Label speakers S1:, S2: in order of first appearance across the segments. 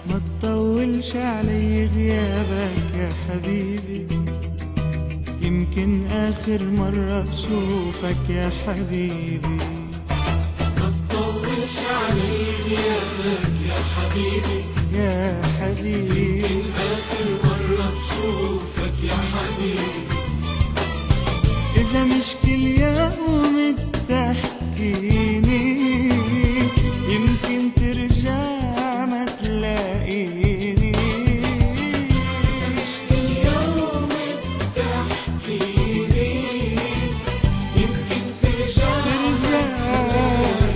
S1: ما تطولش علي غيابك يا حبيبي، يمكن آخر مرة بشوفك يا حبيبي.
S2: ما تطولش علي غيابك يا حبيبي،
S1: يا حبيبي
S2: يمكن آخر مرة بشوفك يا حبيبي.
S1: إذا مش كل يوم بتحكيني يمكن ترجع ما تلاقيني.
S2: إذا مش كل يوم بتحكيني يمكن ترجع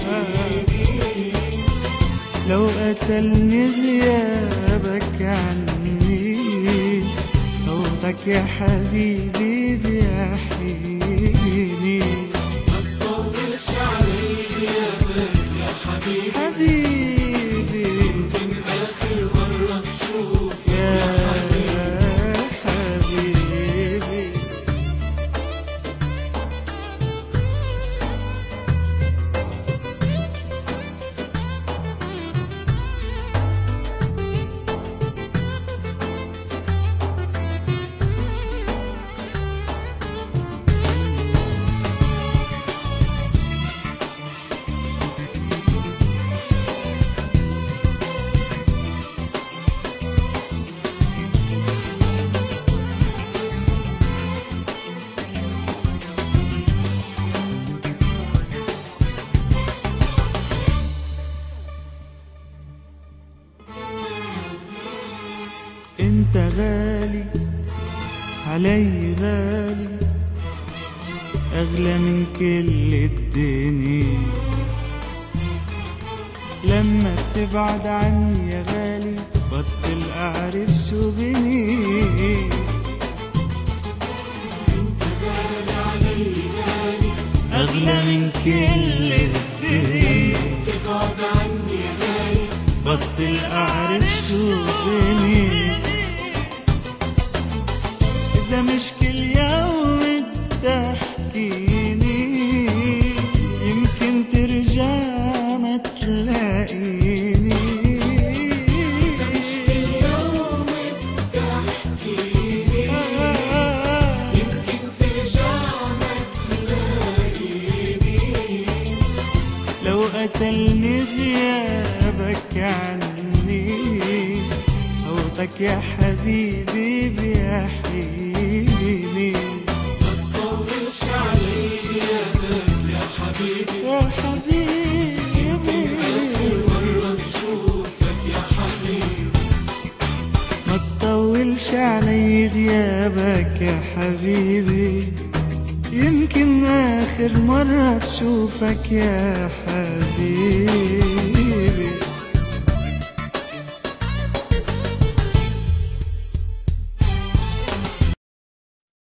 S2: تلاقيني.
S1: لو قتلني غيابك عني صوتك يا حبيبي بيحييني.
S2: ما تطولش علي غيابك يا حبيبي،
S1: حبيبي
S2: يمكن آخر مرة بشوفك
S1: يا
S2: يا حبيبي.
S1: حبيبي. انت غالي علي، غالي اغلى من كل الدنيا. لما بتبعد عني يا غالي بطل اعرف شو بني.
S2: انت غالي علي غالي،
S1: اغلى من كل الدنيا.
S2: تبعد عني يا غالي
S1: بطل اعرف شو بني. إذا مش كل يوم بتحكيني يمكن ترجع ما تلاقيني.
S2: إذا مش كل يوم بتحكيني يمكن ترجع ما تلاقيني.
S1: لو قتلني غيابك عني صوتك يا حبيبي بيحييني.
S2: ما تطولش علي غيابك يا حبيبي،
S1: يا حبيبي
S2: آخر مرة بشوفك يا حبيبي.
S1: ما تطولش علي غيابك يا حبيبي، يمكن آخر مرة بشوفك يا حبيبي.